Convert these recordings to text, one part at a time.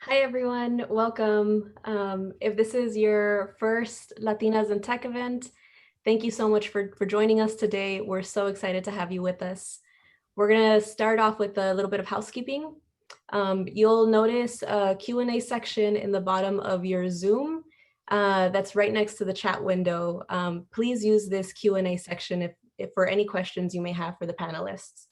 Hi, everyone. Welcome. If this is your first Latinas in Tech event, thank you so much for joining us today. We're so excited to have you with us. We're going to start off with a little bit of housekeeping. You'll notice a Q&A section in the bottom of your Zoom that's right next to the chat window. Please use this Q&A section if for any questions you may have for the panelists.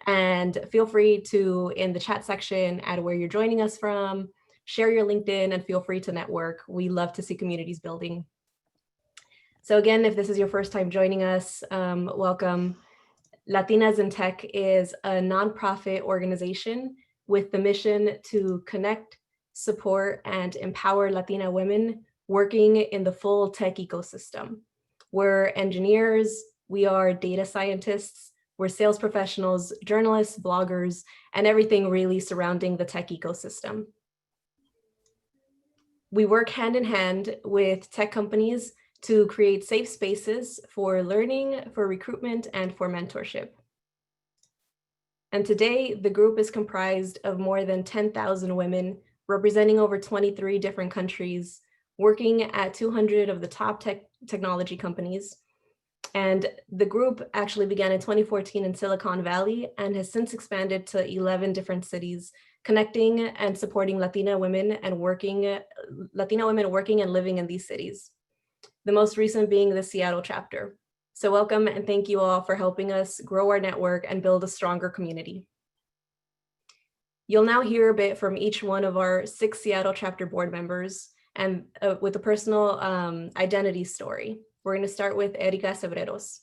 And feel free to, in the chat section, add where you're joining us from, share your LinkedIn, and feel free to network. We love to see communities building. So again, if this is your first time joining us, welcome. Latinas in Tech is a nonprofit organization with the mission to connect, support, and empower Latina women working in the full tech ecosystem. We're engineers, we are data scientists, we're sales professionals, journalists, bloggers, and everything really surrounding the tech ecosystem. We work hand in hand with tech companies to create safe spaces for learning, for recruitment, and for mentorship. And today, the group is comprised of more than 10,000 women representing over 23 different countries, working at 200 of the top technology companies. And the group actually began in 2014 in Silicon Valley and has since expanded to 11 different cities, connecting and supporting Latina women working and living in these cities. The most recent being the Seattle chapter. So welcome and thank you all for helping us grow our network and build a stronger community. You'll now hear a bit from each one of our 6 Seattle chapter board members and with a personal identity story. We're going to start with Erika Sebreros.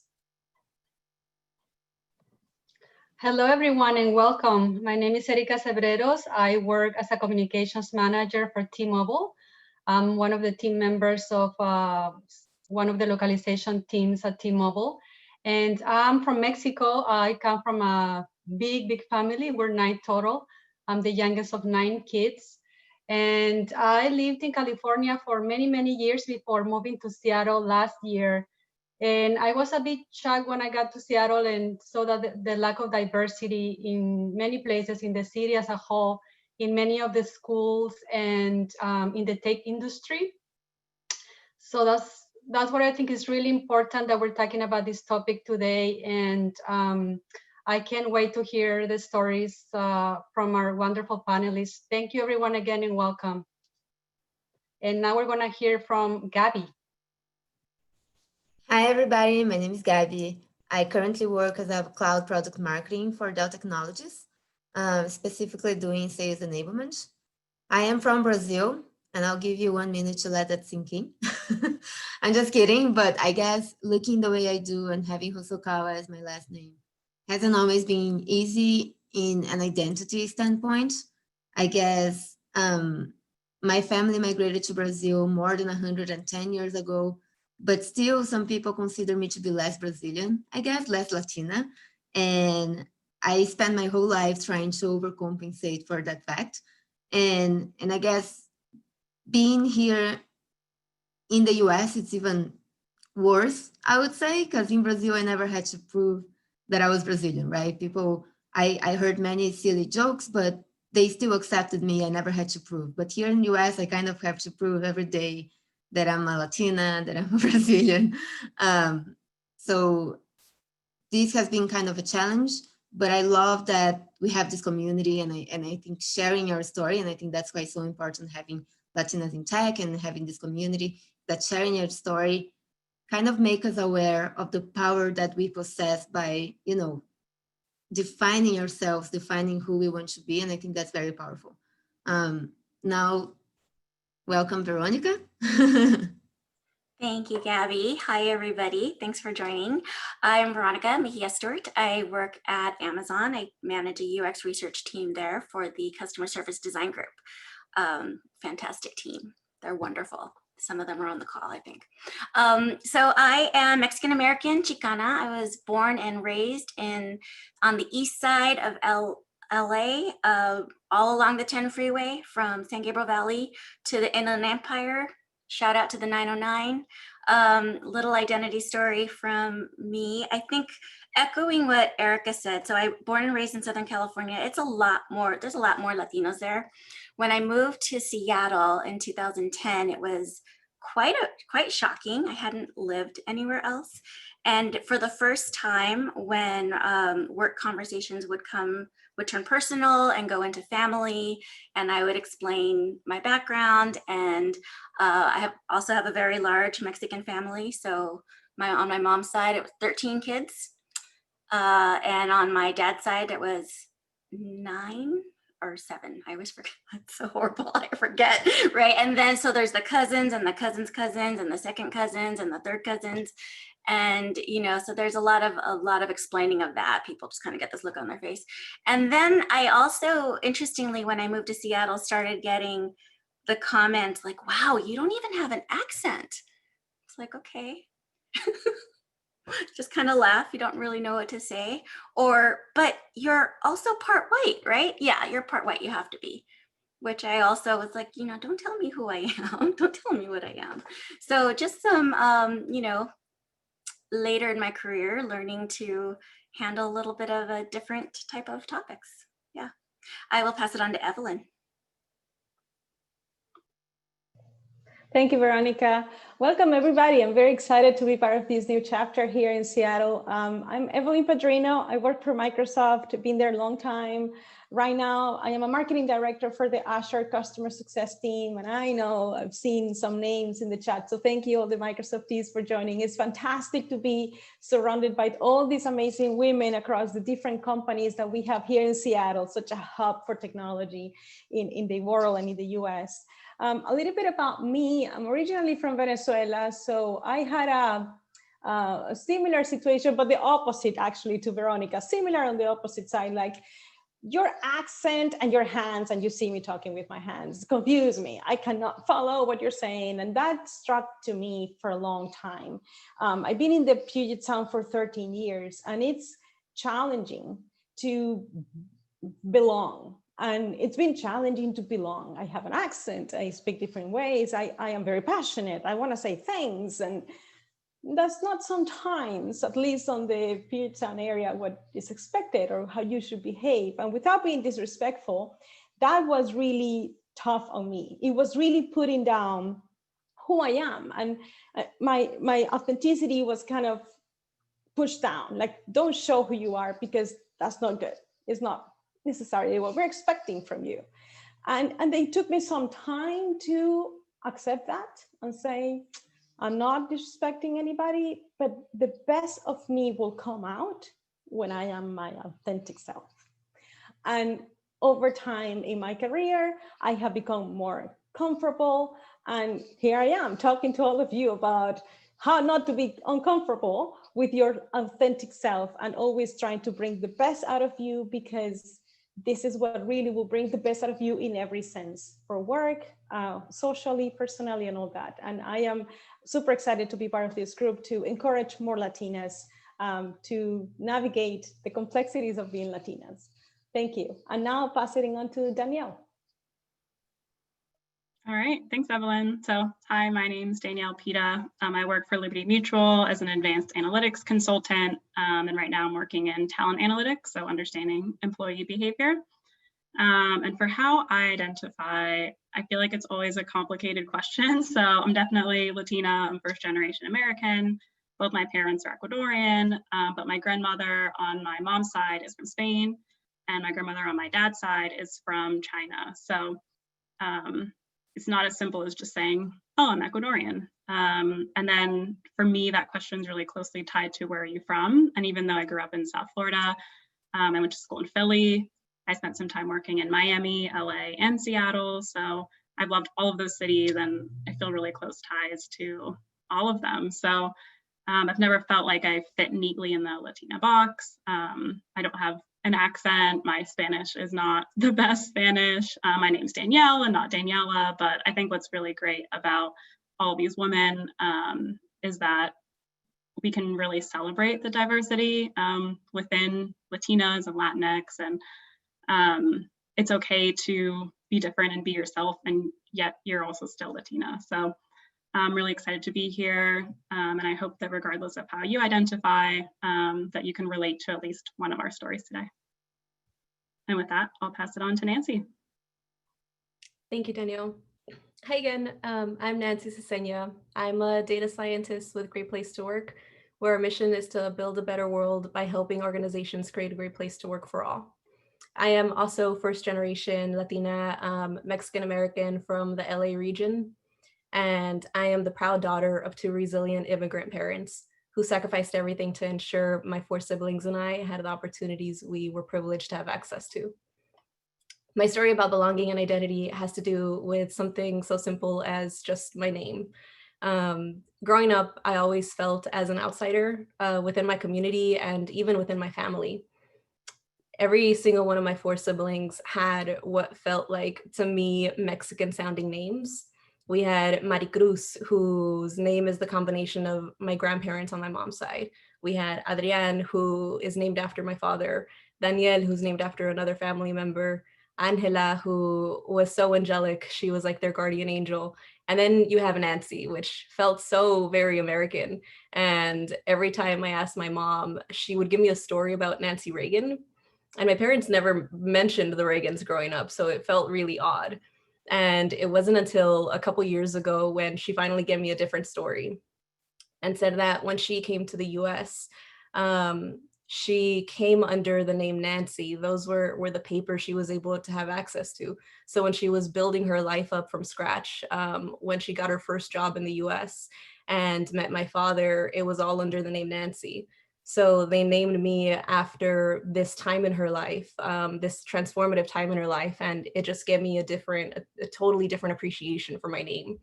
Hello, everyone, and welcome. My name is Erika Sebreros. I work as a communications manager for T-Mobile. I'm one of the team members of one of the localization teams at T-Mobile. And I'm from Mexico. I come from a big family. We're 9 total. I'm the youngest of 9 kids. And I lived in California for many years before moving to Seattle last year. And I was a bit shocked when I got to Seattle and saw that the lack of diversity in many places in the city as a whole, in many of the schools and in the tech industry. So that's what I think is really important that we're talking about this topic today. And I can't wait to hear the stories from our wonderful panelists. Thank you, everyone, again, and welcome. And now we're going to hear from Gabby. Hi, everybody. My name is Gabby. I currently work as a cloud product marketing for Dell Technologies, specifically doing sales enablement. I am from Brazil, and I'll give you 1 minute to let that sink in. I'm just kidding, but I guess looking the way I do and having Hosokawa as my last name hasn't always been easy in an identity standpoint. I guess my family migrated to Brazil more than 110 years ago, but still some people consider me to be less Brazilian, I guess, less Latina. And I spent my whole life trying to overcompensate for that fact. And I guess being here in the US, it's even worse, I would say, because in Brazil, I never had to prove that I was Brazilian, right? People, I heard many silly jokes, but they still accepted me. I never had to prove. But here in the US, I kind of have to prove every day that I'm a Latina, that I'm a Brazilian. So this has been kind of a challenge, but I love that we have this community and I think sharing your story, and I think that's why it's so important having Latinas in Tech and having this community, that sharing your story kind of make us aware of the power that we possess by, defining ourselves, defining who we want to be. And I think that's very powerful. Now, welcome, Veronica. Thank you, Gabby. Hi, everybody. Thanks for joining. I'm Veronica Mejia Stewart. I work at Amazon. I manage a UX research team there for the customer service design group. Fantastic team. They're wonderful. Some of them are on the call, I think. So I am Mexican-American, Chicana. I was born and raised on the east side of LA, all along the 10 freeway from San Gabriel Valley to the Inland Empire. Shout out to the 909. Little identity story from me. I think echoing what Erica said, so I born and raised in Southern California. There's a lot more Latinos there. When I moved to Seattle in 2010, it was quite shocking. I hadn't lived anywhere else. And for the first time, when work conversations would turn personal and go into family, and I would explain my background. And I also have a very large Mexican family. So on my mom's side, it was 13 kids. And on my dad's side, it was 9 or 7. I always forget. That's so horrible. I forget, right? And then so there's the cousins and the cousins' cousins and the second cousins and the third cousins. And, so there's a lot of explaining of that. People just kind of get this look on their face. And then I also, interestingly, when I moved to Seattle, started getting the comment like, wow, you don't even have an accent. It's like, okay. Just kind of laugh. You don't really know what to say. But you're also part white, right? Yeah, you're part white. You have to be. Which I also was like, don't tell me who I am. Don't tell me what I am. So just some, later in my career, learning to handle a little bit of a different type of topics. Yeah. I will pass it on to Evelyn. Thank you, Veronica. Welcome, everybody. I'm very excited to be part of this new chapter here in Seattle. I'm Evelyn Padrino. I work for Microsoft, been there a long time. Right now, I am a marketing director for the Azure customer success team. And I know I've seen some names in the chat. So thank you all the Microsoft teams for joining. It's fantastic to be surrounded by all these amazing women across the different companies that we have here in Seattle, such a hub for technology in the world and in the US. A little bit about me. I'm originally from Venezuela, so I had a similar situation, but the opposite actually to Veronica, similar on the opposite side, like your accent and your hands, and you see me talking with my hands, confuse me. I cannot follow what you're saying. And that struck to me for a long time. I've been in the Puget Sound for 13 years, and it's challenging to belong. And it's been challenging to belong. I have an accent, I speak different ways, I am very passionate, I want to say things, and that's not sometimes, at least on the Puget Sound area, what is expected or how you should behave. And without being disrespectful, that was really tough on me. It was really putting down who I am. And my authenticity was kind of pushed down, like, don't show who you are because that's not good. It's not necessarily what we're expecting from you. And they took me some time to accept that and say, I'm not disrespecting anybody, but the best of me will come out when I am my authentic self. And over time in my career, I have become more comfortable. And here I am talking to all of you about how not to be uncomfortable with your authentic self and always trying to bring the best out of you, because this is what really will bring the best out of you in every sense, for work, socially, personally, and all that. And I am super excited to be part of this group to encourage more Latinas to navigate the complexities of being Latinas. Thank you. And now passing on to Danielle. All right, thanks, Evelyn. So, hi, my name's Danielle Pita. I work for Liberty Mutual as an advanced analytics consultant, and right now I'm working in talent analytics, so understanding employee behavior. And for how I identify, I feel like it's always a complicated question. So I'm definitely Latina, I'm first generation American. Both my parents are Ecuadorian, but my grandmother on my mom's side is from Spain, and my grandmother on my dad's side is from China. So it's not as simple as just saying, oh, I'm Ecuadorian. And then for me, that question is really closely tied to where are you from? And even though I grew up in South Florida, I went to school in Philly. I spent some time working in Miami, LA, and Seattle. So I've loved all of those cities, and I feel really close ties to all of them. So I've never felt like I fit neatly in the Latina box. I don't have an accent. My Spanish is not the best Spanish. My name's Danielle and not Daniela, but I think what's really great about all these women is that we can really celebrate the diversity within Latinas and Latinx, and it's okay to be different and be yourself, and yet you're also still Latina. So I'm really excited to be here, and I hope that regardless of how you identify, that you can relate to at least one of our stories today. And with that, I'll pass it on to Nancy. Thank you, Danielle. Hi again, I'm Nancy Cesenia. I'm a data scientist with Great Place to Work, where our mission is to build a better world by helping organizations create a great place to work for all. I am also first generation Latina, Mexican American from the LA region, and I am the proud daughter of two resilient immigrant parents who sacrificed everything to ensure my four siblings and I had the opportunities we were privileged to have access to. My story about belonging and identity has to do with something so simple as just my name. Growing up, I always felt as an outsider within my community and even within my family. Every single one of my four siblings had what felt like, to me, Mexican sounding names. We had Maricruz, whose name is the combination of my grandparents on my mom's side. We had Adrian, who is named after my father. Daniel, who's named after another family member. Angela, who was so angelic, she was like their guardian angel. And then you have Nancy, which felt so very American. And every time I asked my mom, she would give me a story about Nancy Reagan. And my parents never mentioned the Reagans growing up, so it felt really odd. And it wasn't until a couple years ago when she finally gave me a different story and said that when she came to the US, she came under the name Nancy. Those were the papers she was able to have access to. So when she was building her life up from scratch, when she got her first job in the US and met my father, it was all under the name Nancy. So they named me after this time in her life, this transformative time in her life. And it just gave me a totally different appreciation for my name.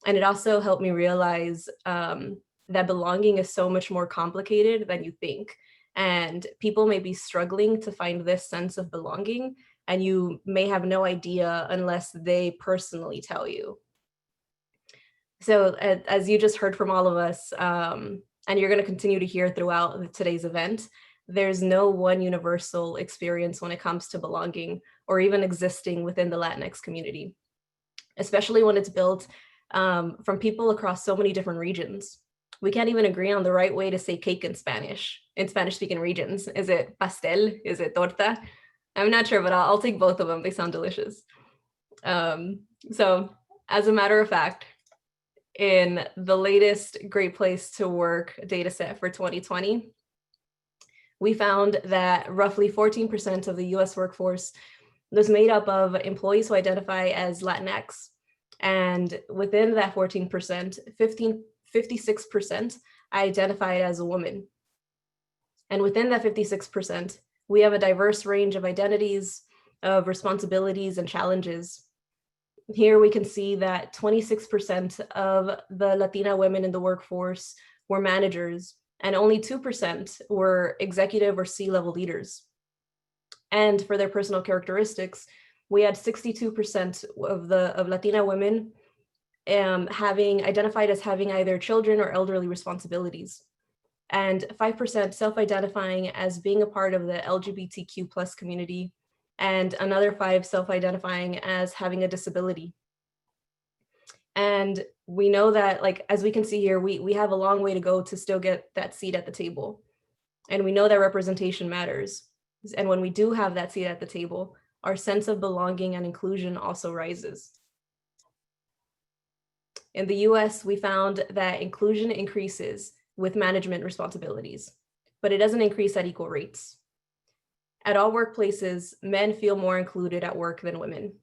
And it also helped me realize that belonging is so much more complicated than you think. And people may be struggling to find this sense of belonging, and you may have no idea unless they personally tell you. So as you just heard from all of us, and you're going to continue to hear throughout today's event, there's no one universal experience when it comes to belonging or even existing within the Latinx community, especially when it's built from people across so many different regions. We can't even agree on the right way to say cake in Spanish-speaking regions. Is it pastel? Is it torta? I'm not sure, but I'll take both of them. They sound delicious. So as a matter of fact, in the latest Great Place to Work dataset for 2020, we found that roughly 14% of the US workforce was made up of employees who identify as Latinx. And within that 14%, 56% identified as a woman. And within that 56%, we have a diverse range of identities, of responsibilities and challenges. Here we can see that 26% of the Latina women in the workforce were managers, and only 2% were executive or C-level leaders. And for their personal characteristics, we had 62% of Latina women having identified as having either children or elderly responsibilities, and 5% self-identifying as being a part of the LGBTQ+ community, and another 5% self-identifying as having a disability. And we know that, like, as we can see here, we have a long way to go to still get that seat at the table. And we know that representation matters. And when we do have that seat at the table, our sense of belonging and inclusion also rises. In the US, we found that inclusion increases with management responsibilities, but it doesn't increase at equal rates. At all workplaces, men feel more included at work than women.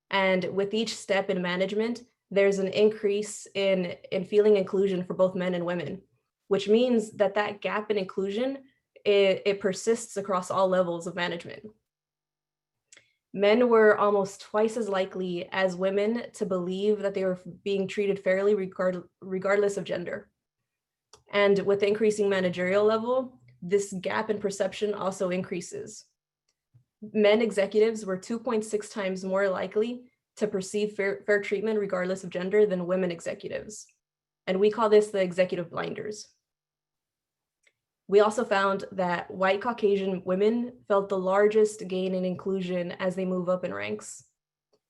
And with each step in management, there's an increase in feeling inclusion for both men and women, which means that that gap in inclusion, it persists across all levels of management. Men were almost twice as likely as women to believe that they were being treated fairly regardless of gender. And with the increasing managerial level, this gap in perception also increases. Men executives were 2.6 times more likely to perceive fair treatment regardless of gender than women executives. And we call this the executive blinders. We also found that white Caucasian women felt the largest gain in inclusion as they move up in ranks,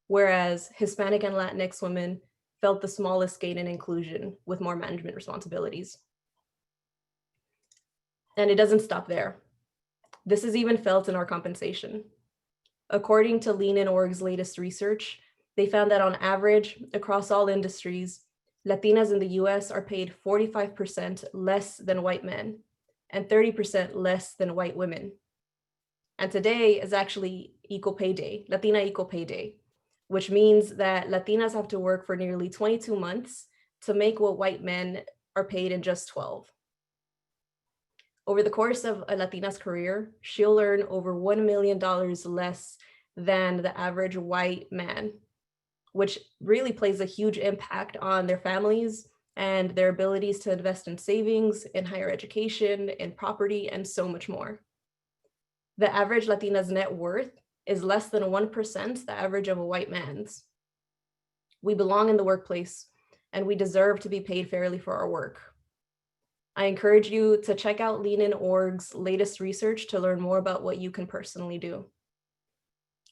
whereas Hispanic and Latinx women felt the smallest gain in inclusion with more management responsibilities. And it doesn't stop there. This is even felt in our compensation. According to Lean In Org's latest research, they found that on average, across all industries, Latinas in the US are paid 45% less than white men and 30% less than white women. And today is actually Equal Pay Day, Latina Equal Pay Day, which means that Latinas have to work for nearly 22 months to make what white men are paid in just 12. Over the course of a Latina's career, she'll earn over $1 million less than the average white man, which really plays a huge impact on their families and their abilities to invest in savings, in higher education, in property, and so much more. The average Latina's net worth is less than 1% the average of a white man's. We belong in the workplace, and we deserve to be paid fairly for our work. I encourage you to check out Lean In Org's latest research to learn more about what you can personally do.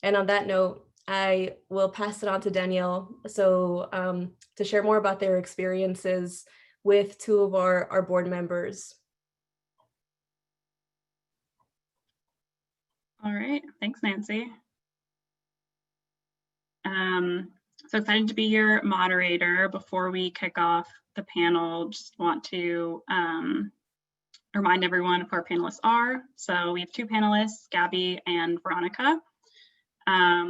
And on that note, I will pass it on to Danielle to share more about their experiences with two of our board members. All right, thanks, Nancy. So excited to be your moderator. Before we kick off the panel, just want to remind everyone of who our panelists are. So we have two panelists, Gabby and Veronica.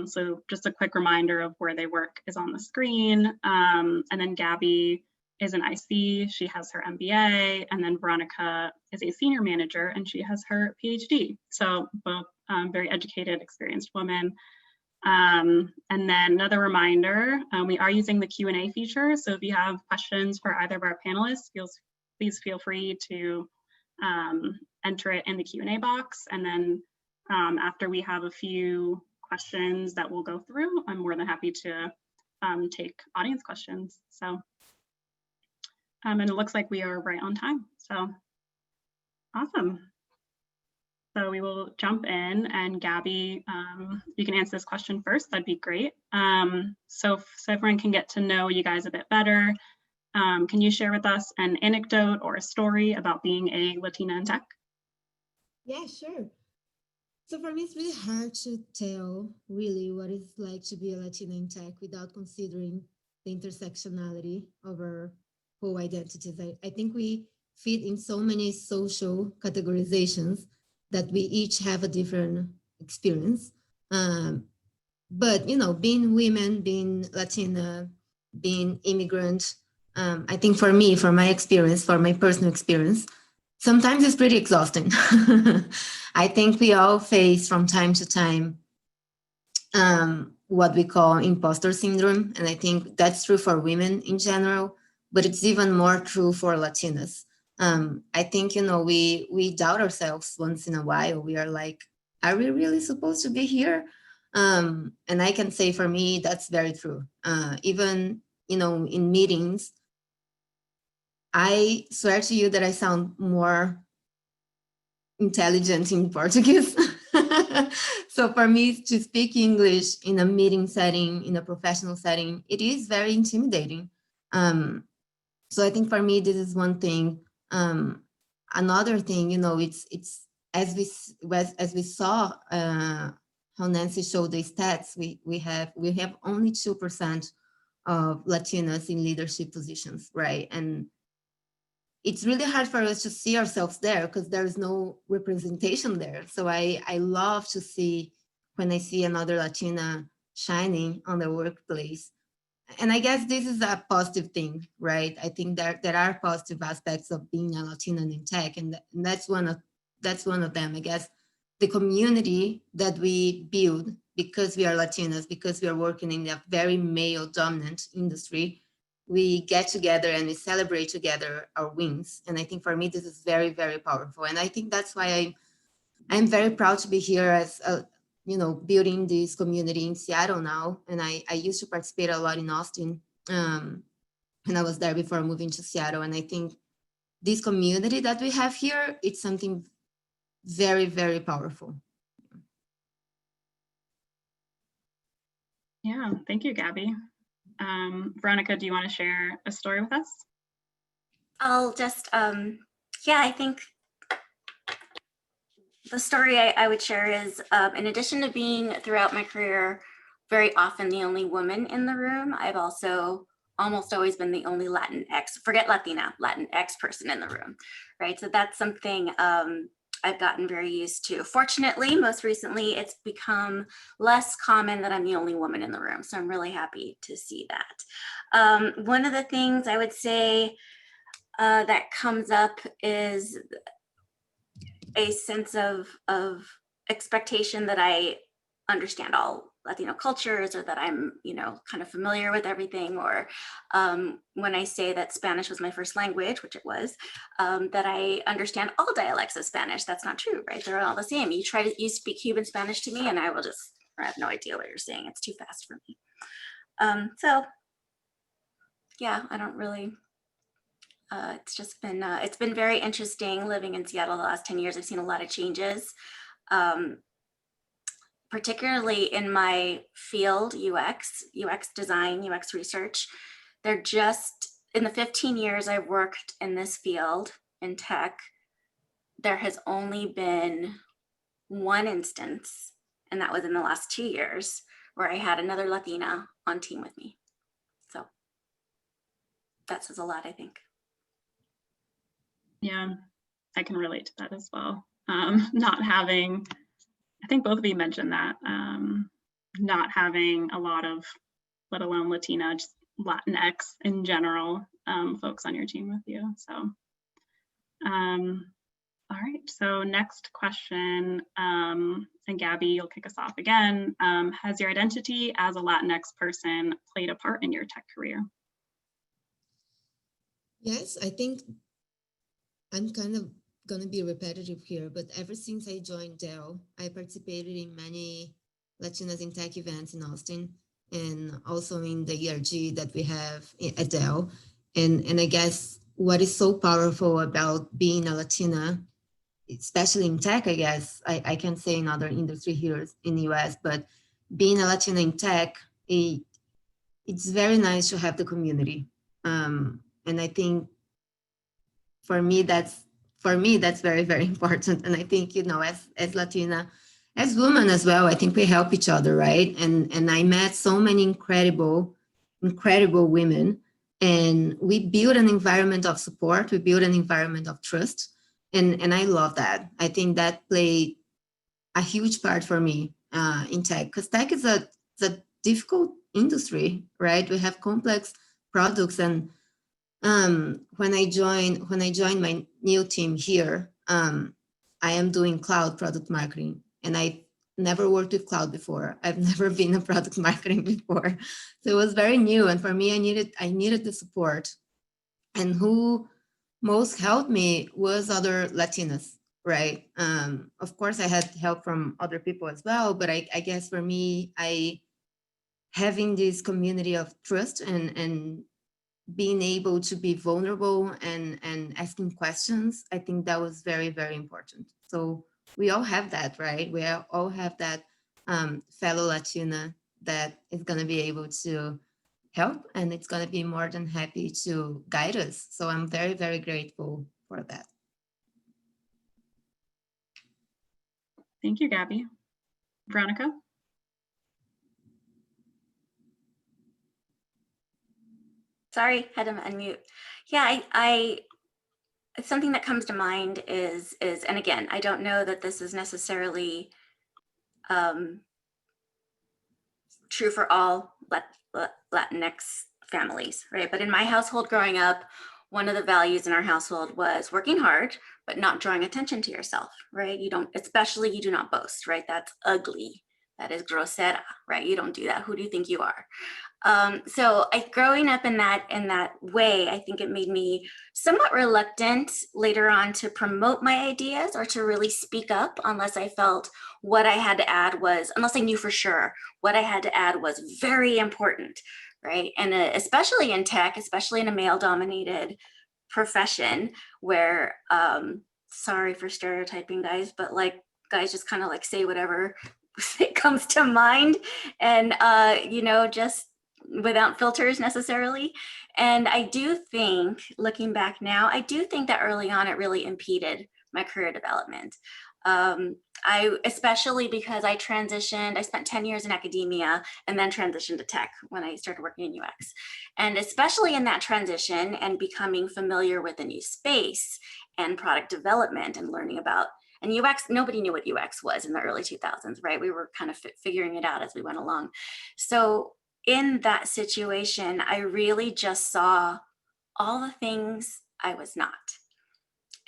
So just a quick reminder of where they work is on the screen. And then Gabby is an IC, she has her MBA, and then Veronica is a senior manager and she has her PhD. So both very educated, experienced women. And then another reminder, we are using the Q&A feature. So if you have questions for either of our panelists, please feel free to enter it in the Q&A box. And then after we have a few questions that we'll go through, I'm more than happy to take audience questions. So, and it looks like we are right on time. So awesome. So we will jump in, and Gabby, you can answer this question first, that'd be great. So everyone can get to know you guys a bit better. Can you share with us an anecdote or a story about being a Latina in tech? Yeah, sure. So for me, it's really hard to tell really what it's like to be a Latina in tech without considering the intersectionality of our whole identities. I think we fit in so many social categorizations that we each have a different experience. But, you know, being women, being Latina, being immigrant, I think for me, for my experience, for my personal experience, sometimes it's pretty exhausting. I think we all face from time to time what we call imposter syndrome. And I think that's true for women in general, but it's even more true for Latinas. I think, you know, we doubt ourselves once in a while. We are like, are we really supposed to be here? And I can say for me, that's very true. Even, you know, in meetings, I swear to you that I sound more intelligent in Portuguese. So for me to speak English in a meeting setting, in a professional setting, it is very intimidating. So I think for me, this is one thing. Another thing, you know, it's as we saw how Nancy showed the stats, we have only 2% of Latinas in leadership positions, right? And it's really hard for us to see ourselves there because there is no representation there. So I love to see when I see another Latina shining on the workplace. And I guess this is a positive thing, right? I think there are positive aspects of being a Latina in tech, and that's one of them. I guess the community that we build because we are Latinas, because we are working in a very male-dominant industry, we get together and we celebrate together our wins. And I think for me, this is very, very powerful. And I think that's why I'm very proud to be here as you know, building this community in Seattle now. And I used to participate a lot in Austin. And I was there before moving to Seattle. And I think this community that we have here, it's something very, very powerful. Yeah, thank you, Gabby. Veronica, do you want to share a story with us? I'll just, yeah, I think the story I would share is, in addition to being throughout my career very often the only woman in the room, I've also almost always been the only Latinx, forget Latina, Latinx person in the room, right? So that's something I've gotten very used to. Fortunately, most recently, it's become less common that I'm the only woman in the room. So I'm really happy to see that. One of the things I would say that comes up is a sense of expectation that I understand all Latino cultures, or that I'm, kind of familiar with everything, or when I say that Spanish was my first language, which it was, that I understand all dialects of Spanish. That's not true, right? They're all the same. You speak Cuban Spanish to me and I have no idea what you're saying. It's too fast for me. So yeah, I don't really, it's been very interesting living in Seattle the last 10 years. I've seen a lot of changes. Particularly in my field, UX design, UX research. They're just, in the 15 years I've worked in this field in tech, there has only been one instance, and that was in the last 2 years, where I had another Latina on team with me. So that says a lot, I think. Yeah, I can relate to that as well. Not having, I think both of you mentioned that, not having a lot of, let alone Latina, just Latinx in general, folks on your team with you. So, all right, so next question, and Gabby, you'll kick us off again. Has your identity as a Latinx person played a part in your tech career? Yes, I think I'm kind of going to be repetitive here, but ever since I joined Dell, I participated in many Latinas in Tech events in Austin, and also in the ERG that we have at Dell. And I guess what is so powerful about being a Latina, especially in tech, I guess, I can't say in other industry here in the US, but being a Latina in tech, it's very nice to have the community. And I think for me, that's very, very important. And I think, as Latina, as women as well, I think we help each other, right? And I met so many incredible women, and we build an environment of support. We build an environment of trust. And I love that. I think that played a huge part for me in tech, because tech is a difficult industry, right? We have complex products, and when I joined my new team here, I am doing cloud product marketing, and I never worked with cloud before. I've never been a product marketing before, so it was very new. And for me, I needed the support, and who most helped me was other Latinas, right? Of course, I had help from other people as well, but I guess for me, having this community of trust and being able to be vulnerable and asking questions, I think that was very, very important. So we all have that, right? We all have that fellow Latina that is going to be able to help, and it's going to be more than happy to guide us. So I'm very, very grateful for that. Thank you, Gabby. Veronica? Sorry, had to unmute. Yeah, I something that comes to mind is, and again, I don't know that this is necessarily true for all Latinx families, right? But in my household growing up, one of the values in our household was working hard, but not drawing attention to yourself, right? You do not boast, right? That's ugly. That is grosera, right? You don't do that. Who do you think you are? So growing up in that way, I think it made me somewhat reluctant later on to promote my ideas or to really speak up unless I felt what I had to add unless I knew for sure what I had to add was very important, right? And especially in tech, especially in a male-dominated profession where, sorry for stereotyping, guys, but guys just kind of say whatever it comes to mind, and just without filters necessarily. And I do think, looking back now, I do think that early on it really impeded my career development. Especially because I spent 10 years in academia and then transitioned to tech when I started working in UX. And especially in that transition and becoming familiar with a new space and product development and learning about, and UX, nobody knew what UX was in the early 2000s, right? We were kind of figuring it out as we went along. So in that situation, I really just saw all the things I was not.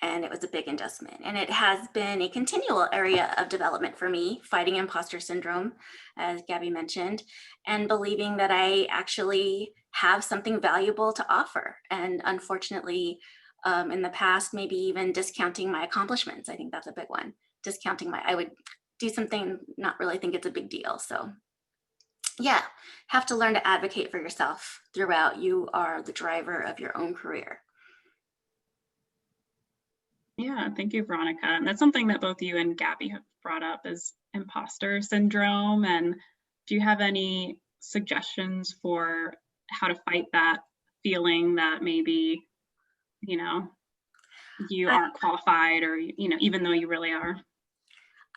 And it was a big adjustment. And it has been a continual area of development for me, fighting imposter syndrome, as Gabby mentioned, and believing that I actually have something valuable to offer. And unfortunately, in the past, maybe even discounting my accomplishments. I think that's a big one. I would do something, not really think it's a big deal. So yeah, have to learn to advocate for yourself throughout. You are the driver of your own career. Yeah, thank you, Veronica. And that's something that both you and Gabby have brought up is imposter syndrome. And do you have any suggestions for how to fight that feeling that maybe, you know, you aren't qualified or, you know, even though you really are?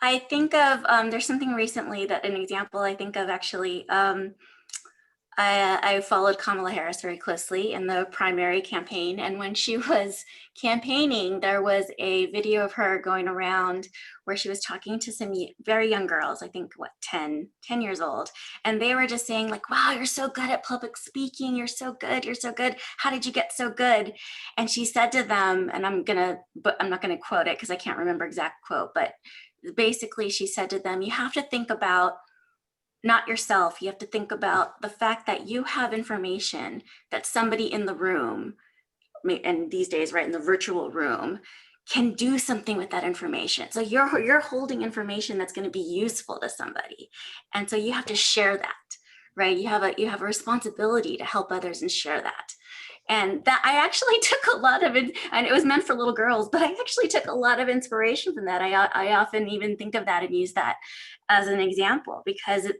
I think of, there's something recently that an example I think of actually, I followed Kamala Harris very closely in the primary campaign. And when she was campaigning, there was a video of her going around where she was talking to some very young girls, I think, 10 years old. And they were just saying like, wow, you're so good at public speaking. You're so good. You're so good. How did you get so good? And she said to them, and I'm not going to quote it because I can't remember exact quote, but basically she said to them, you have to think about not yourself. You have to think about the fact that you have information that somebody in the room, and these days, right, in the virtual room, can do something with that information. So you're holding information that's going to be useful to somebody. And so you have to share that, right? You have a responsibility to help others and share that. And that I actually took a lot of it, and it was meant for little girls, but I actually took a lot of inspiration from that. I often even think of that and use that as an example, because it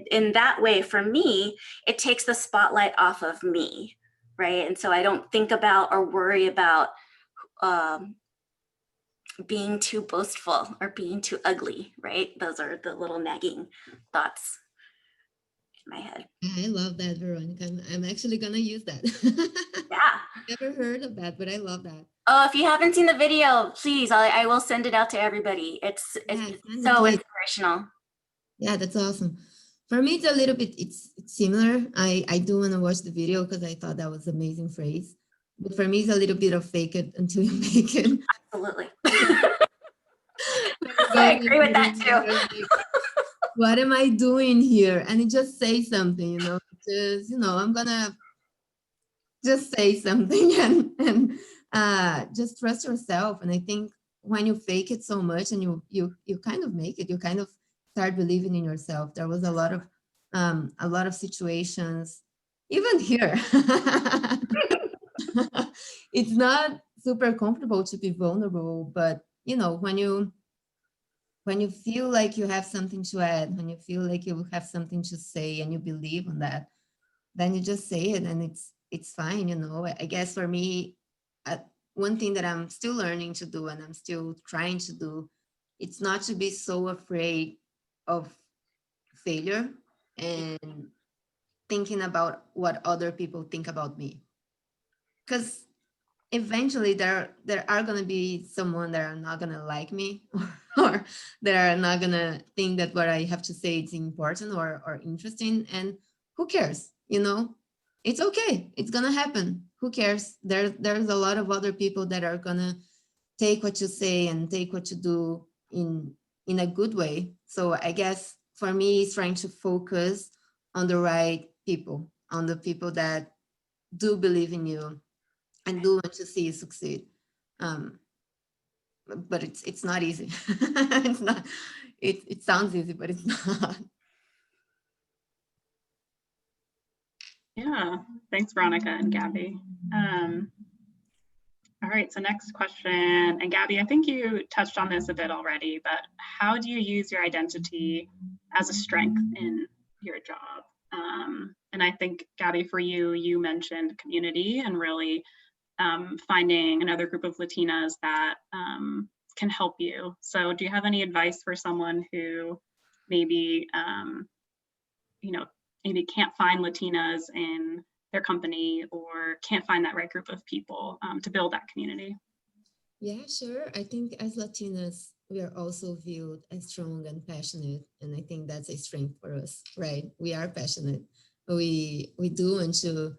in that way, for me, it takes the spotlight off of me, right? And so I don't think about or worry about being too boastful or being too ugly, right? Those are the little nagging thoughts in my head. I love that, Veronica. I'm actually gonna use that. Yeah. Never heard of that, but I love that. Oh, if you haven't seen the video, please, I will send it out to everybody. It's so inspirational. Yeah, that's awesome. For me, it's a little bit, it's similar. I do want to watch the video because I thought that was an amazing phrase. But for me, it's a little bit of fake it until you make it. Absolutely. I agree with that too. What am I doing here? And it just says something, you know, just, you know, I'm gonna just say something and just trust yourself. And I think when you fake it so much and you kind of make it, you kind of start believing in yourself. There was a lot of situations, even here. It's not super comfortable to be vulnerable, but you know, when you feel like you have something to add, when you feel like you have something to say and you believe in that, then you just say it and it's fine, you know. I guess for me, one thing that I'm still learning to do and I'm still trying to do, it's not to be so afraid of failure and thinking about what other people think about me. Because eventually there are going to be someone that are not going to like me or that are not going to think that what I have to say is important or interesting. And who cares? You know, it's okay. It's going to happen. Who cares? There's a lot of other people that are going to take what you say and take what you do in a good way. So I guess for me, it's trying to focus on the right people, on the people that do believe in you and do want to see you succeed. But it's not easy. It's not. It sounds easy, but it's not. Yeah, thanks, Veronica and Gabby. All right, so next question, and Gabby, I think you touched on this a bit already, but how do you use your identity as a strength in your job? And I think, Gabby, for you, you mentioned community and really finding another group of Latinas that can help you. So do you have any advice for someone who maybe, maybe can't find Latinas in their company or can't find that right group of people to build that community? Yeah, sure. I think as Latinas, we are also viewed as strong and passionate. And I think that's a strength for us, right? We are passionate. We do want to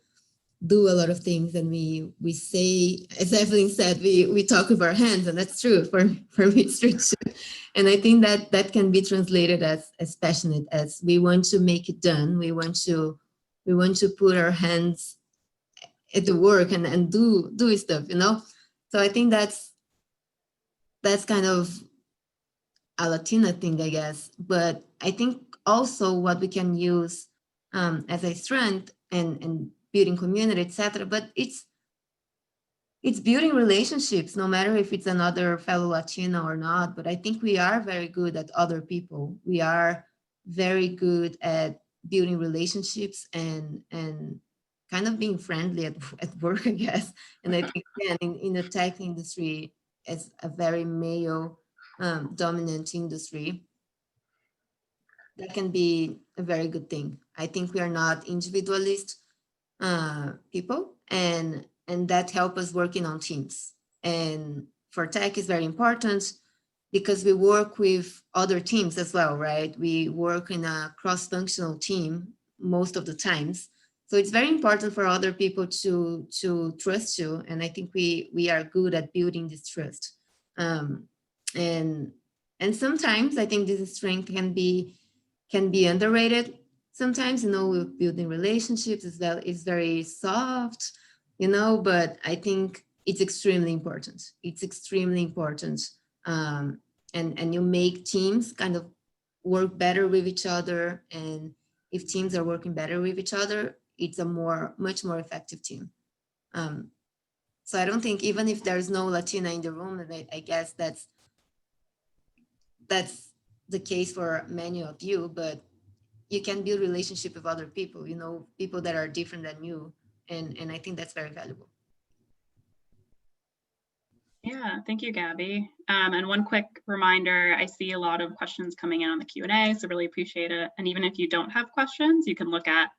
do a lot of things, and we say, as Evelyn said, we talk with our hands, and that's true for me, it's true too. And I think that can be translated as passionate, as we want to make it done. We want to put our hands at the work and do stuff, So I think that's kind of a Latina thing, I guess. But I think also what we can use as a strength and building community, etc. But it's building relationships, no matter if it's another fellow Latino or not. But I think we are very good at other people. We are very good at building relationships and kind of being friendly at work, I guess. And I think, again, in the tech industry, as a very male dominant industry, that can be a very good thing. I think we are not individualist people, and that help us working on teams. And for tech is very important because we work with other teams as well, right? We work in a cross-functional team most of the times. So it's very important for other people to trust you. And I think we are good at building this trust. And sometimes I think this strength can be underrated. Sometimes, building relationships is very soft, but I think it's extremely important. It's extremely important. And you make teams kind of work better with each other. And if teams are working better with each other, it's a much more effective team. So I don't think, even if there's no Latina in the room, I guess that's the case for many of you, but you can build relationship with other people, people that are different than you. And I think that's very valuable. Yeah, thank you, Gabby. And one quick reminder, I see a lot of questions coming in on the Q&A, so really appreciate it. And even if you don't have questions, you can look at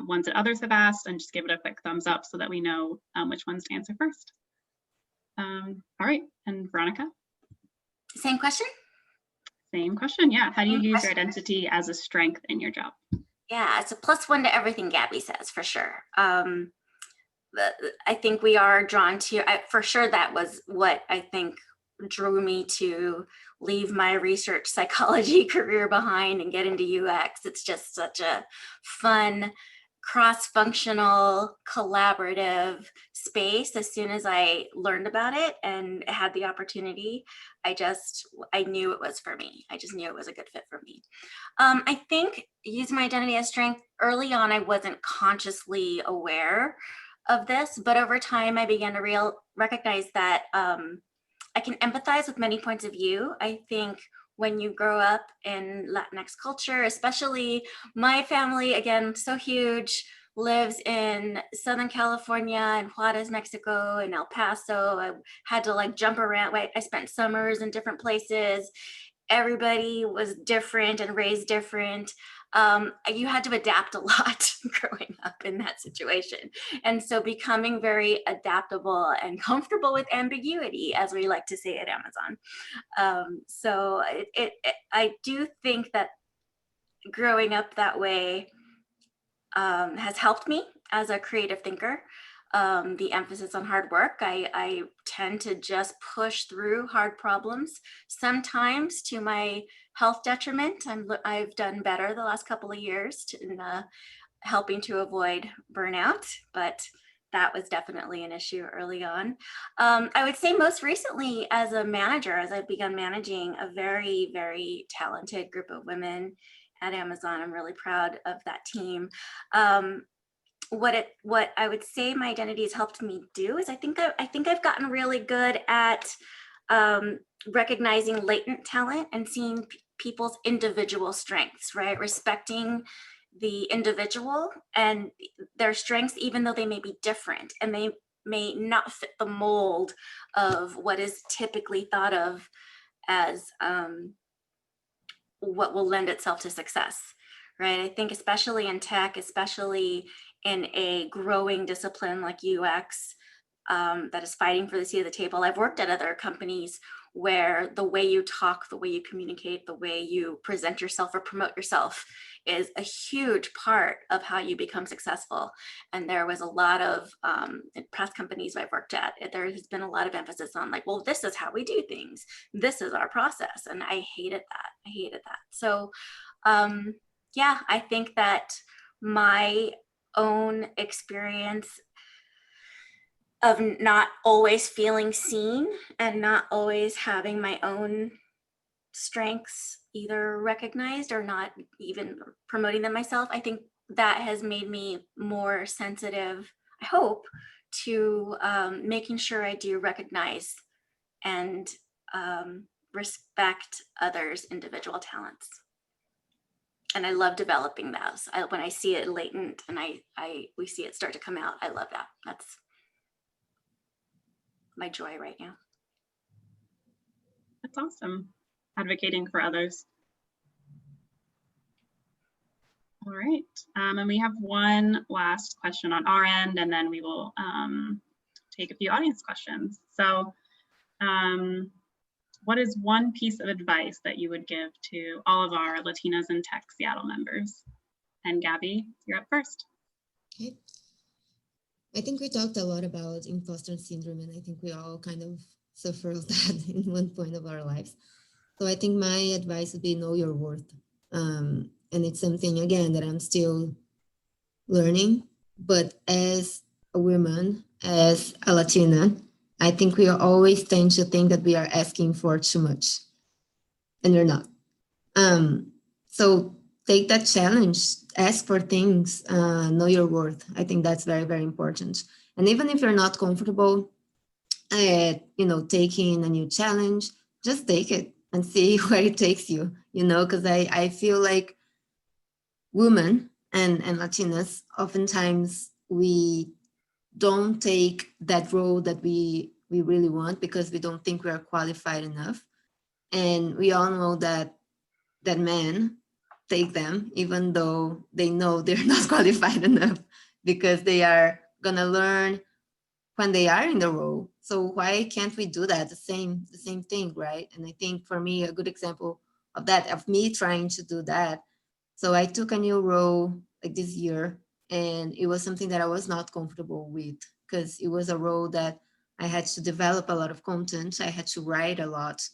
ones that others have asked and just give it a quick thumbs up so that we know which ones to answer first. All right, and Veronica? Same question? Same question, yeah. How do you use your identity as a strength in your job? Yeah, it's a +1 to everything Gabby says, for sure. I think we are drawn to, for sure, that was what I think drew me to leave my research psychology career behind and get into UX. It's just such a fun, cross-functional, collaborative space. As soon as I learned about it and had the opportunity, I knew it was for me. I just knew it was a good fit for me. I think using my identity as strength, early on, I wasn't consciously aware of this, but over time, I began to recognize that I can empathize with many points of view. I think when you grow up in Latinx culture, especially my family, again, so huge, lives in Southern California and Juarez, Mexico, and El Paso. I had to jump around. I spent summers in different places. Everybody was different and raised different. You had to adapt a lot growing up in that situation. And so becoming very adaptable and comfortable with ambiguity, as we like to say at Amazon. So I do think that growing up that way has helped me as a creative thinker. The emphasis on hard work. I tend to just push through hard problems, sometimes to my health detriment. I've done better the last couple of years in helping to avoid burnout, but that was definitely an issue early on. I would say most recently as a manager, as I've begun managing a very, very talented group of women at Amazon, I'm really proud of that team. What I would say my identity has helped me do is I think I've gotten really good at recognizing latent talent and seeing people's individual strengths, right? Respecting the individual and their strengths, even though they may be different and they may not fit the mold of what is typically thought of as what will lend itself to success, right? I think especially in tech, especially in a growing discipline like UX that is fighting for the seat of the table. I've worked at other companies where the way you talk, the way you communicate, the way you present yourself or promote yourself is a huge part of how you become successful. And there was a lot of past companies I've worked at, there has been a lot of emphasis on like, well, this is how we do things. This is our process. And I hated that. So yeah, I think that my own experience of not always feeling seen and not always having my own strengths either recognized or not even promoting them myself, I think that has made me more sensitive, I hope, to making sure I do recognize and respect others' individual talents. And I love developing those. When I see it latent and we see it start to come out, I love that. That's my joy right now. That's awesome. Advocating for others. All right, and we have one last question on our end, and then we will take a few audience questions. So what is one piece of advice that you would give to all of our Latinas in Tech Seattle members? And Gabby, you're up first. Okay. I think we talked a lot about imposter syndrome, and I think we all kind of suffer of that in one point of our lives. So I think my advice would be know your worth. And it's something, again, that I'm still learning. But as a woman, as a Latina, I think we always tend to think that we are asking for too much, and you're not. So take that challenge, ask for things, know your worth. I think that's very, very important. And even if you're not comfortable at, taking a new challenge, just take it and see where it takes you, because I feel like women and Latinas, oftentimes we don't take that role that we really want because we don't think we are qualified enough. And we all know that men take them, even though they know they're not qualified enough, because they are gonna learn when they are in the role. So why can't we do that? The same thing, right? And I think for me, a good example of that, of me trying to do that. So I took a new role like this year, and it was something that I was not comfortable with because it was a role that I had to develop a lot of content. I had to write a lot.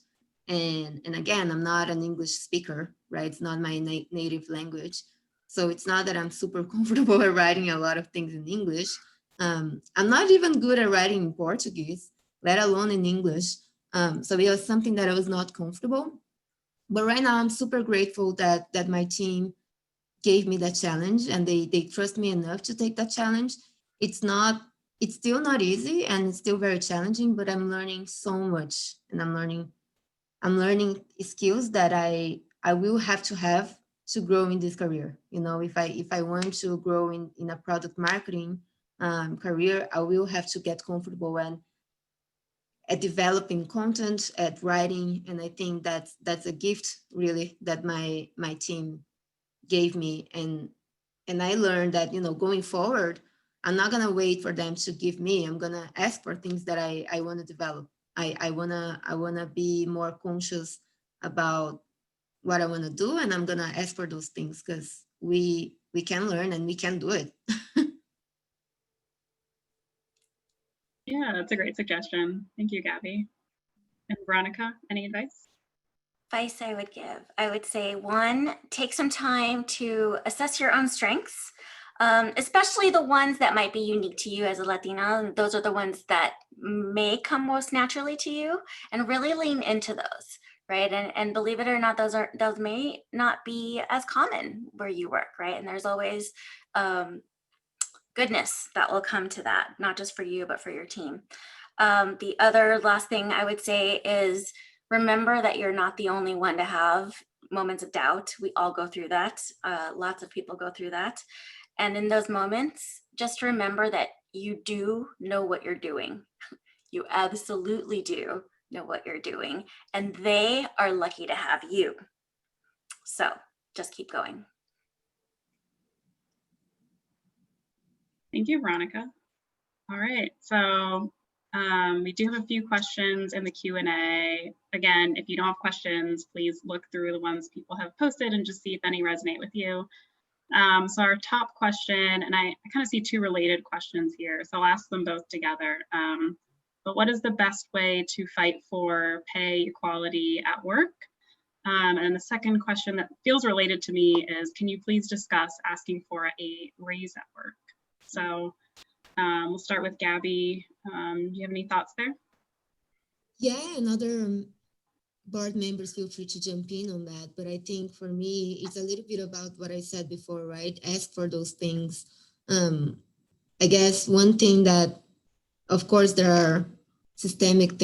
And again, I'm not an English speaker, right? It's not my native language. So it's not that I'm super comfortable at writing a lot of things in English. I'm not even good at writing in Portuguese, let alone in English. So it was something that I was not comfortable. But right now I'm super grateful that my team gave me that challenge, and they trust me enough to take that challenge. It's still not easy, and it's still very challenging, but I'm learning so much, and I'm learning skills that I will have to grow in this career. If I want to grow in a product marketing career, I will have to get comfortable at developing content, at writing. And I think that's a gift really that my team gave me. And I learned that, going forward, I'm not gonna wait for them to give me. I'm gonna ask for things that I want to develop. I wanna be more conscious about what I want to do, and I'm gonna ask for those things because we can learn and we can do it. Yeah, that's a great suggestion. Thank you, Gabby. And Veronica, any advice? Advice I would give, I would say, one, take some time to assess your own strengths, especially the ones that might be unique to you as a Latina. Those are the ones that may come most naturally to you, and really lean into those, right? And believe it or not, those may not be as common where you work, right? And there's always goodness that will come to that, not just for you, but for your team. The other last thing I would say is remember that you're not the only one to have moments of doubt. We all go through that. Lots of people go through that. And in those moments, just remember that you do know what you're doing. You absolutely do know what you're doing, and they are lucky to have you. So just keep going. Thank you, Veronica. All right, so we do have a few questions in the Q&A. Again, if you don't have questions, please look through the ones people have posted and just see if any resonate with you. So our top question, and I kind of see two related questions here, so I'll ask them both together. But what is the best way to fight for pay equality at work? And the second question that feels related to me is, can you please discuss asking for a raise at work? So we'll start with Gabby. Do you have any thoughts there? Yeah, and other board members feel free to jump in on that. But I think for me, it's a little bit about what I said before, right? Ask for those things. I guess one thing that, of course, there are systemic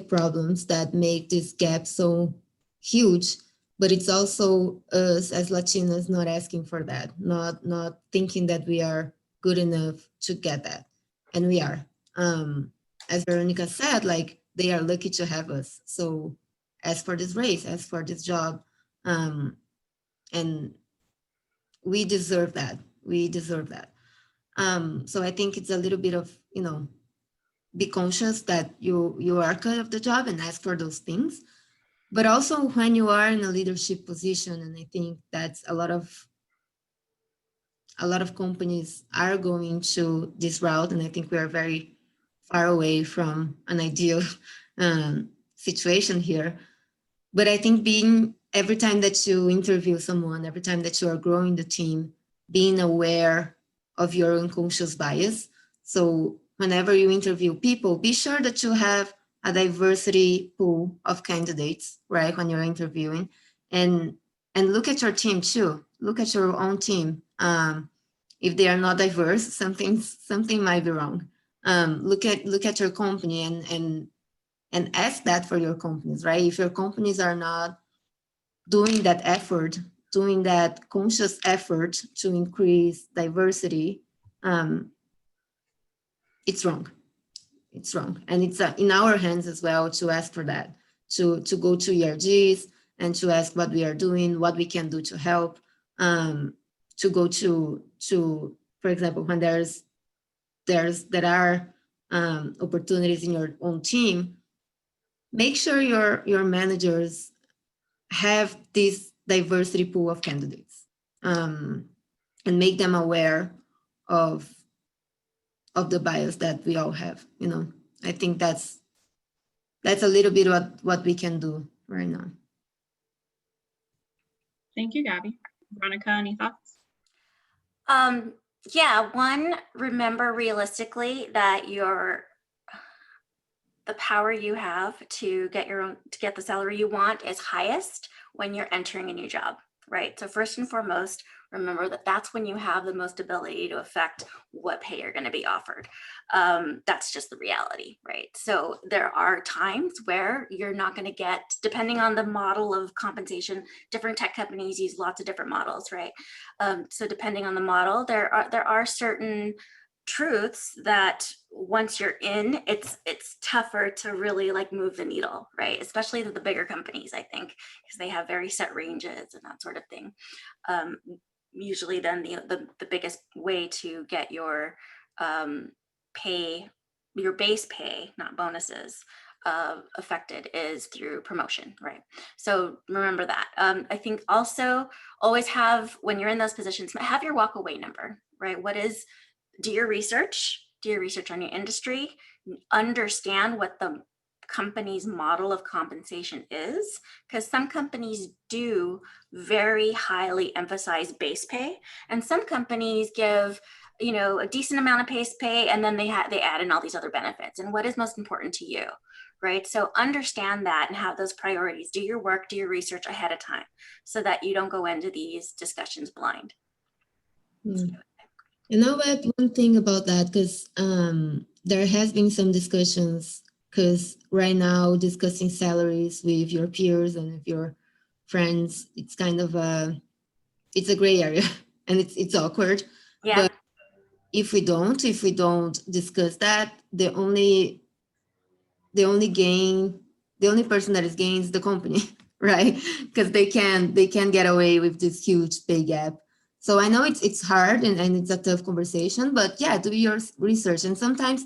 problems that make this gap so huge, but it's also us as Latinas not asking for that, not thinking that we are good enough to get that. And we are. As Veronica said, like, they are lucky to have us. So ask for this raise, ask for this job. And we deserve that. We deserve that. So I think it's a little bit of, be conscious that you are good of the job and ask for those things. But also when you are in a leadership position, and I think that's a lot of companies are going to this route, and I think we are very far away from an ideal situation here. But I think every time that you interview someone, every time that you are growing the team, being aware of your unconscious bias. So whenever you interview people, be sure that you have a diversity pool of candidates, right? When you're interviewing, and look at your team too. Look at your own team. If they are not diverse, something might be wrong. Look at your company and ask that for your companies, right? If your companies are not doing that effort, doing that conscious effort to increase diversity, it's wrong. It's wrong. And it's in our hands as well to ask for that, to go to ERGs and to ask what we are doing, what we can do to help, to go to for example, when there are opportunities in your own team, make sure your managers have this diversity pool of candidates, and make them aware of the bias that we all have. I think that's a little bit what we can do right now. Thank you, Gabby. Veronica, any thoughts? Yeah, one, remember realistically that the power you have to get the salary you want is highest when you're entering a new job, right? So first and foremost, remember that that's when you have the most ability to affect what pay you're going to be offered. That's just the reality, right? So there are times where you're not going to get, depending on the model of compensation, different tech companies use lots of different models, right? So depending on the model, there are certain truths that once you're in, it's tougher to really like move the needle, right? Especially the bigger companies, I think, because they have very set ranges and that sort of thing. Usually then the biggest way to get your pay, your base pay, not bonuses, affected is through promotion, right? So remember that. I think also always have, when you're in those positions, have your walk away number, right? Do your research on your industry, understand what the company's model of compensation is, because some companies do very highly emphasize base pay, and some companies give a decent amount of base pay, and then they add in all these other benefits. And what is most important to you, right? So understand that and have those priorities. Do your work, do your research ahead of time, so that you don't go into these discussions blind. And I'll add one thing about that, because there has been some discussions, because right now discussing salaries with your peers and with your friends, it's kind of it's a gray area and it's awkward. Yeah. But if we don't discuss that, the only person that is gaining is the company, right? Because they can get away with this huge pay gap. So I know it's hard and it's a tough conversation, but yeah, do your research. And sometimes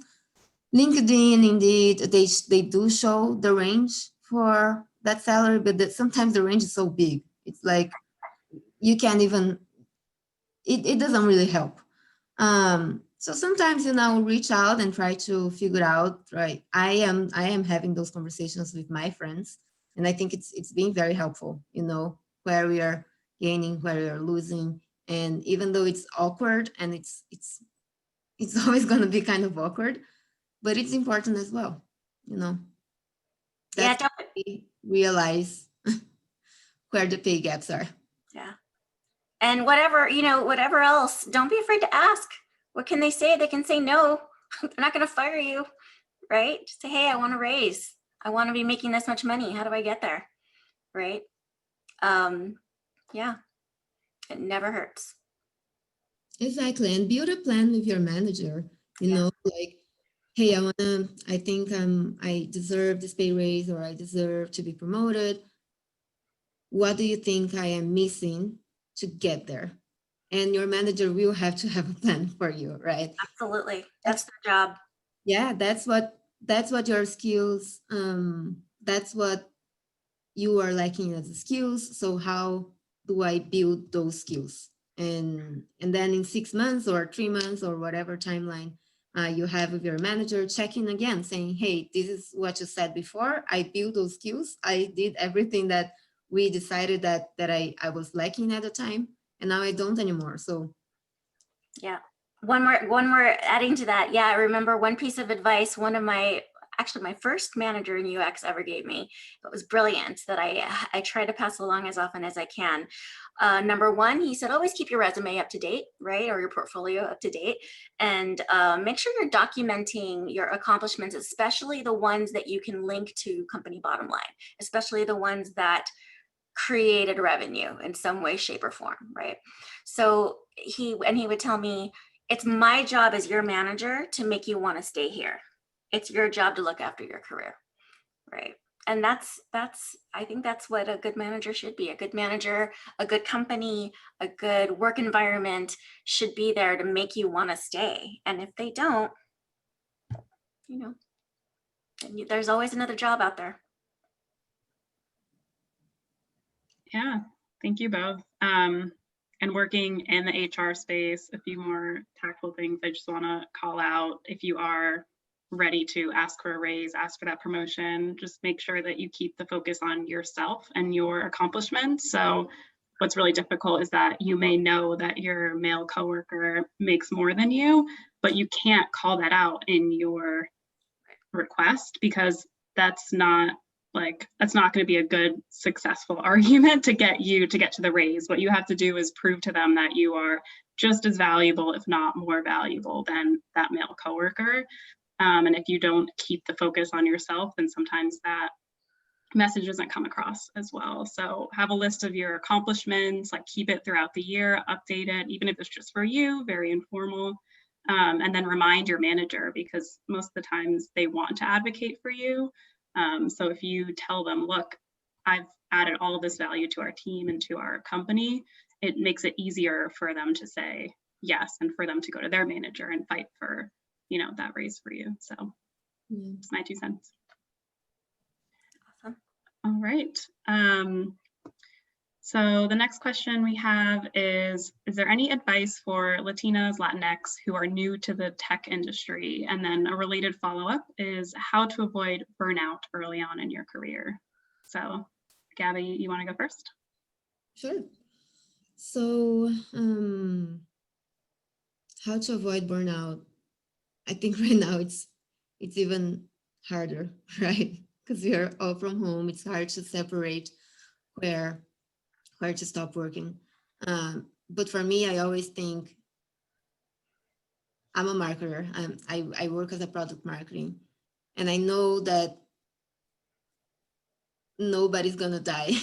LinkedIn, Indeed, they do show the range for that salary, but sometimes the range is so big. It's like you can't even, it doesn't really help. So sometimes, reach out and try to figure out, right? I am having those conversations with my friends, and I think it's being very helpful, where we are gaining, where we are losing. And even though it's awkward and it's always going to be kind of awkward, but it's important as well, Yeah, that's how we realize where the pay gaps are. yeah. And whatever else, don't be afraid to ask. What can they say? They can say no. They're not going to fire you, right? Just say, hey, I want a raise. I want to be making this much money. How do I get there? Right? Yeah, it never hurts. Exactly. And build a plan with your manager, like, hey, I think I deserve this pay raise, or I deserve to be promoted. What do you think I am missing to get there? And your manager will have to have a plan for you, right? Absolutely. That's their job. Yeah, that's what your skills, that's what you are lacking as skills. So how do I build those skills? And then in 6 months or 3 months or whatever timeline you have with your manager, check in again, saying, hey, this is what you said before. I built those skills. I did everything that we decided that I was lacking at the time, and now I don't anymore. So yeah. One more adding to that. Yeah, I remember one piece of advice my first manager in UX ever gave me. It was brilliant, that I try to pass along as often as I can. Number one, he said, always keep your resume up to date, right? Or your portfolio up to date. And make sure you're documenting your accomplishments, especially the ones that you can link to company bottom line, especially the ones that created revenue in some way, shape, or form, right? So he would tell me, it's my job as your manager to make you want to stay here. It's your job to look after your career, right? And that's I think that's what a good manager should be. A good manager, a good company, a good work environment should be there to make you want to stay. And if they don't, there's always another job out there. Yeah, thank you both. And working in the HR space, a few more tactful things I just want to call out. If you are ready to ask for a raise, ask for that promotion, just make sure that you keep the focus on yourself and your accomplishments. So what's really difficult is that you may know that your male coworker makes more than you, but you can't call that out in your request, because that's not going to be a good, successful argument to get to the raise. What you have to do is prove to them that you are just as valuable, if not more valuable, than that male coworker. And if you don't keep the focus on yourself, then sometimes that message doesn't come across as well. So have a list of your accomplishments, like keep it throughout the year, update it, even if it's just for you, very informal. And then remind your manager, because most of the times they want to advocate for you. So if you tell them, look, I've added all this value to our team and to our company, it makes it easier for them to say yes, and for them to go to their manager and fight for, that raise for you. So it's my 2 cents. Awesome. All right. So the next question we have is there any advice for Latinas, Latinx who are new to the tech industry? And then a related follow-up is how to avoid burnout early on in your career. So Gabby, you want to go first? Sure. So how to avoid burnout? I think right now it's even harder, right? Because we are all from home. It's hard to separate where to stop working. But for me, I always think I'm a marketer. I work as a product marketing, and I know that nobody's gonna die.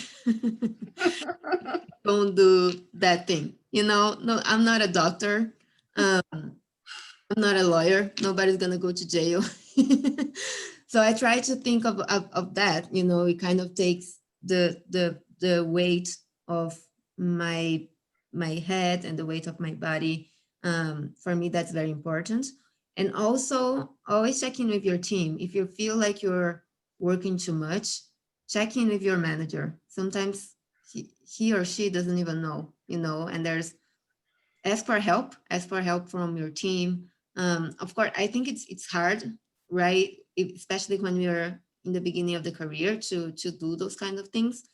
Don't do that thing. No, I'm not a doctor. I'm not a lawyer. Nobody's gonna go to jail. So I try to think of that. It kind of takes the weight of my head and the weight of my body. For me, that's very important. And also always check in with your team. If you feel like you're working too much, check in with your manager. Sometimes he or she doesn't even know, and ask for help from your team. Of course, I think it's hard, right? Especially when we're in the beginning of the career to do those kind of things,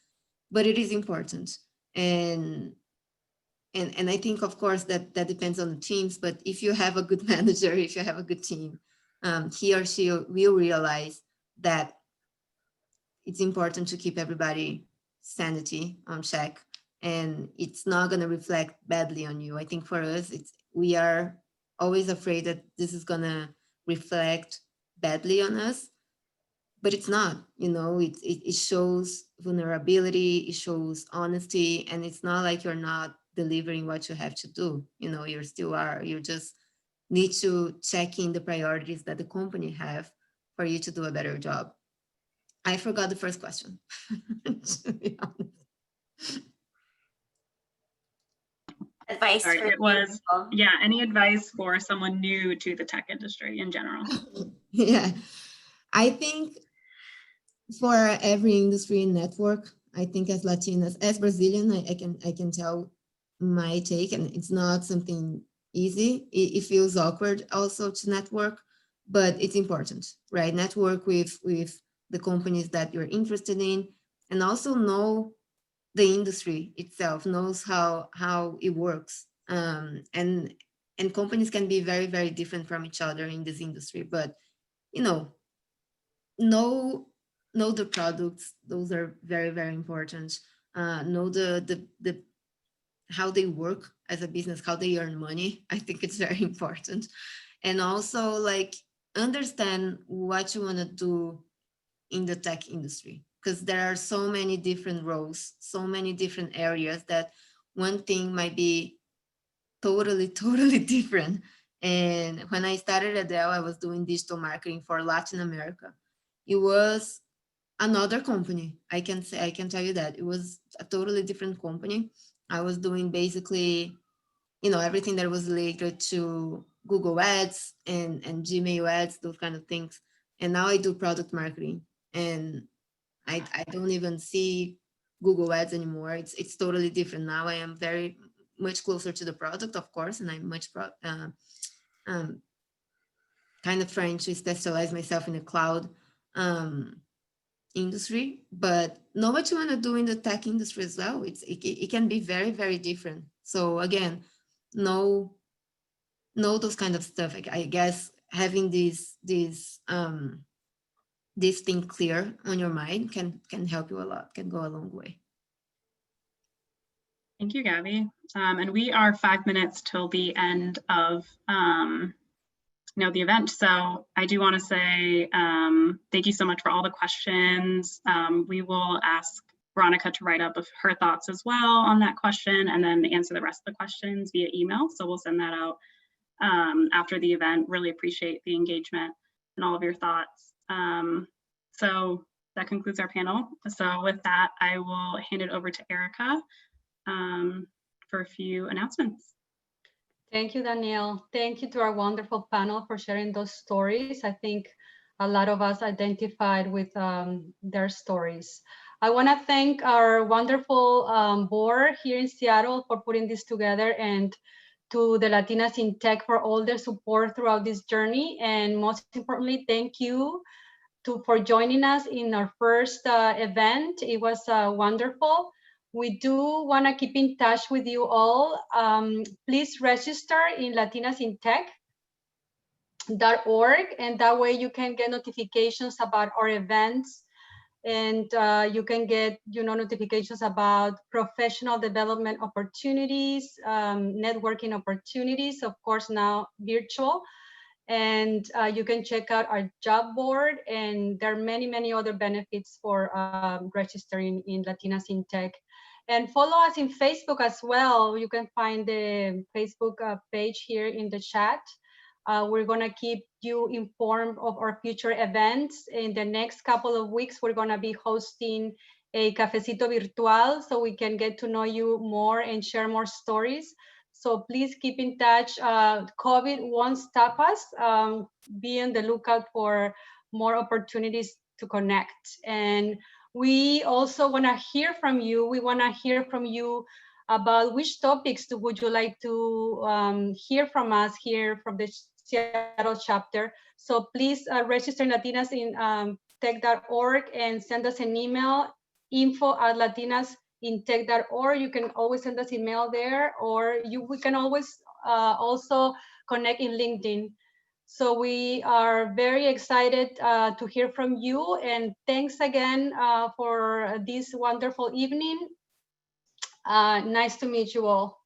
but it is important. And I think, of course, that depends on the teams, but if you have a good manager, if you have a good team, he or she will realize that it's important to keep everybody sanity on check, and it's not going to reflect badly on you. I think for us, we are always afraid that this is going to reflect badly on us, but it's not. It shows vulnerability, it shows honesty, and it's not like you're not delivering what you have to do. You still are. You just need to check in the priorities that the company have for you to do a better job. I forgot the first question. To be honest. Advice Sorry, for it was, people. yeah, any advice for someone new to the tech industry in general? Yeah, I think for every industry and network, I think as Latinas, as Brazilian, I can tell my take, and it's not something easy. It feels awkward also to network, but it's important, right? Network with the companies that you're interested in, and also know the industry itself, knows how it works. And companies can be very, very different from each other in this industry, but you know know know the products. Those are very, very important. Know the how they work as a business, how they earn money. I think it's very important. And also, like, understand what you want to do in the tech industry, because there are so many different roles, so many different areas, that one thing might be totally totally different. And when I started at Dell, I was doing digital marketing for Latin America. It was another company. I can tell you that it was a totally different company. I was doing basically, everything that was related to Google ads and Gmail ads, those kind of things. And now I do product marketing, and I don't even see Google ads anymore. It's totally different now. I am very much closer to the product, of course, and I'm much um, kind of trying to specialize myself in the cloud industry. But know what you want to do in the tech industry as well. It can be very, very different. So again, know those kind of stuff. I guess having this thing clear on your mind can help you a lot, can go a long way. Thank you, Gabby. And we are 5 minutes till the end of the event. So I do want to say thank you so much for all the questions. We will ask Veronica to write up her thoughts as well on that question, and then answer the rest of the questions via email. So we'll send that out after the event. Really appreciate the engagement and all of your thoughts. So that concludes our panel. So with that, I will hand it over to Erica for a few announcements. Thank you, Danielle. Thank you to our wonderful panel for sharing those stories. I think a lot of us identified with their stories. I want to thank our wonderful board here in Seattle for putting this together, and to the Latinas in Tech for all their support throughout this journey. And most importantly, thank you for joining us in our first event. It was wonderful. We do want to keep in touch with you all. Please register in latinasintech.org, and that way you can get notifications about our events, and you can get notifications about professional development opportunities, networking opportunities, of course now virtual. And you can check out our job board, and there are many, many other benefits for registering in Latinas in Tech. And follow us in Facebook as well. You can find the Facebook page here in the chat. We're gonna keep you informed of our future events. In the next couple of weeks, we're gonna be hosting a cafecito virtual so we can get to know you more and share more stories. So please keep in touch. COVID won't stop us. Be on the lookout for more opportunities to connect. And we also want to hear from you. We want to hear from you about which topics would you like to hear from us here from the Seattle chapter. So please register Latinas in tech.org and send us an email, info@latinasintech.org. You can always send us email there, or we can always also connect in LinkedIn. So we are very excited to hear from you, and thanks again for this wonderful evening. Nice to meet you all.